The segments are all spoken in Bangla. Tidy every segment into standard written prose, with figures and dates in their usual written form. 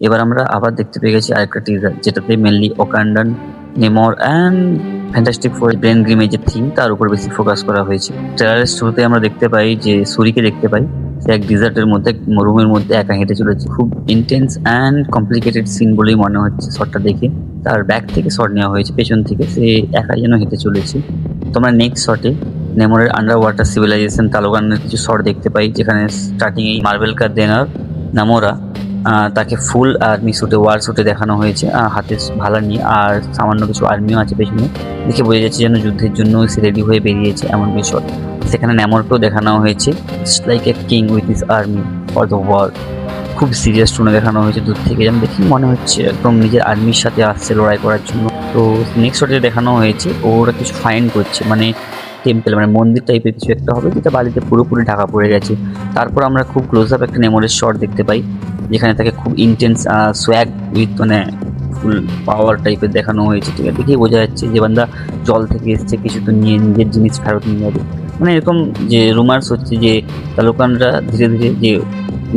এবার আমরা আবার দেখতে পেয়ে গেছি আরেকটা টিজার, যেটাতে mainly Wakandan, Namor and Fantastic Four Ben গ্রিমের যে থিম তার উপর বেশি ফোকাস করা হয়েছে। ট্রেলারের শুরুতে আমরা দেখতে পাই যে সুরিকে দেখতে পাই, সে এক ডিজার্টের মধ্যে, মরুভূমির মধ্যে একা হেঁটে চলেছে। খুব ইন্টেন্স অ্যান্ড কমপ্লিকেটেড সিন বলেই মনে হচ্ছে শটটা দেখে। তার ব্যাক থেকে শট নেওয়া হয়েছে, পেছন থেকে সে একাই যেন হেঁটে চলেছে। তোমরা নেক্সট শটে নেমরের আন্ডার ওয়াটার সিভিলাইজেশন তালোকানের কিছু শট দেখতে পাই, যেখানে স্টার্টিং এই মার্বেল কাদেনার নামোরা তাকে ফুল আর্মি স্যুটে, ওয়ার স্যুটে দেখানো হয়েছে, হাতে ভালা নিয়ে, আর সামান্য কিছু আর্মিও আছে পেছনে। দেখে বোঝা যাচ্ছে যেন যুদ্ধের জন্য সে রেডি হয়ে বেরিয়েছে এমন কিছু শট। সেখানে নেমরকেও দেখানো হয়েছে like a king with his army for the war. খুব সিরিয়াস টোনে দেখানো হয়েছে দূর থেকে, যেন দেখি মনে হচ্ছে একদম নিজের আর্মির সাথে আসছে লড়াই করার জন্য। তো নেক্সট শটে দেখানো হয়েছে ওরা কিছু ফাইন্ড করছে, মানে টেম্পল, মানে মন্দির টাইপের কিছু একটা হবে, যেটা বালিতে পুরোপুরি ঢাকা পড়ে গেছে। তারপর আমরা খুব ক্লোজ আপ একটা নেমরের শট দেখতে পাই, যেখানে তাকে খুব ইন্টেন্স সোয়াগ উইথ, মানে ফুল পাওয়ার টাইপের দেখানো হয়েছে। ঠিক আছে, দেখেই বোঝা যাচ্ছে যে বান্দা জল থেকে এসছে, কিছু তো নিয়ে নিজের জিনিস ফেরত নিয়ে যাবে। মানে এরকম যে রুমার্স হচ্ছে যে তালুকানরা ধীরে ধীরে যে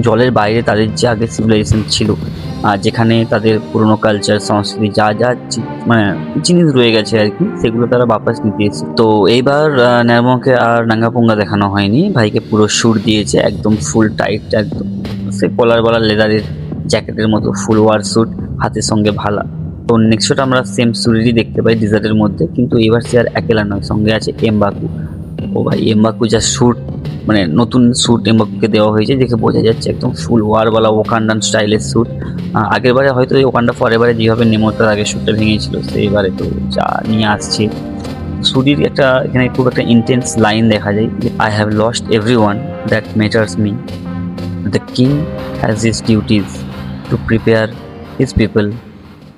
জলের বাইরে তাদের যে আগে সিভিলাইজেশন ছিল, যেখানে তাদের পুরনো কালচার, সংস্কৃতি, যা যা মানে জিনিস রয়ে গেছে আর কি, সেগুলো তারা বাপাস নিতে এসেছে। তো এইবার নেমোকে আর নাঙ্গাপুঙ্গা দেখানো হয়নি, ভাইকে পুরো স্যুট দিয়েছে একদম ফুল টাইট, একদম সে কলার বলার লেদারের জ্যাকেটের মতো ফুল ওয়ার স্যুট, হাতের সঙ্গে ভালা। তো নেক্সট শট আমরা সেম সুরিরই দেখতে পাই ডিজার্টের মধ্যে, কিন্তু এবার সে আর একেলা নয়, সঙ্গে আছে এমবাকু। ও ভাই, এমবাকু যা স্যুট, মানে নতুন স্যুট এমবাকুকে দেওয়া হয়েছে, দেখে বোঝা যাচ্ছে একদম ফুল ওয়ারওয়ালা ওয়াকান্ডান স্টাইলের স্যুট। আগের বারে হয়তো এই ওয়াকান্ডা ফরএভারে যেভাবে নেমো তার আগে স্যুটটা ভেঙেছিল, সেইবারে তো যা নিয়ে আসছে। সুরির একটা এখানে খুব একটা ইন্টেন্স লাইন দেখা যায়, I have lost every one that matters me, the king has his duties to prepare his people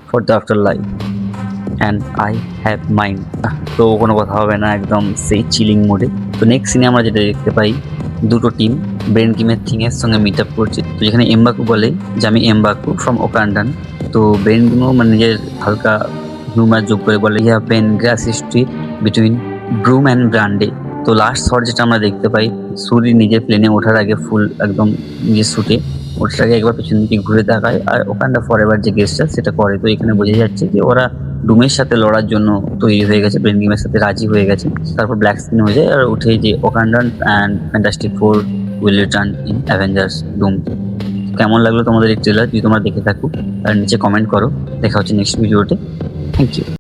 for the after life and I have mind. তো কোনো কথা হবে না, একদম সেই চিলিং মোডে। তো নেক্সট সিনে আমরা যেটা দেখতে পাই, দুটো টিম ব্রেন গেমের থিংয়ের সঙ্গে মিট আপ করছে। তো যেখানে এমবাকু বলে যে আমি এমবাকু ফ্রম ওকান্ডান, তো ব্রেন গেমও মানে নিজের হালকা হিউমার যোগ করে বলে ইয়া বেন গ্রাস হিস্ট্রি বিটুইন ব্রুম অ্যান্ড ব্রান্ডে। তো লাস্ট শট যেটা আমরা দেখতে পাই, সুরি নিজের প্লেনে ওঠার আগে ফুল একদম নিজের শুটে ওঠার আগে একবার পেছন দিকে ঘুরে তাকায়, আর ওখানটা ফরএভার যে গেস্টটা সেটা করে। তো এখানে বোঝা যাচ্ছে যে ওরা ডুমের সাথে লড়ার জন্য তৈরি হয়ে গেছে, ব্রেন গেমের সাথে রাজি হয়ে গেছে। তারপর ব্ল্যাক স্ক্রিন হয়ে যায় আর উঠে যে Wakandan and Fantastic Four will return in Avengers Doom. কেমন লাগলো তোমাদের এই ট্রেলার? যদি তোমরা দেখে থাকো আর নিচে কমেন্ট করো। দেখা হচ্ছে নেক্সট ভিডিওতে। Thank you.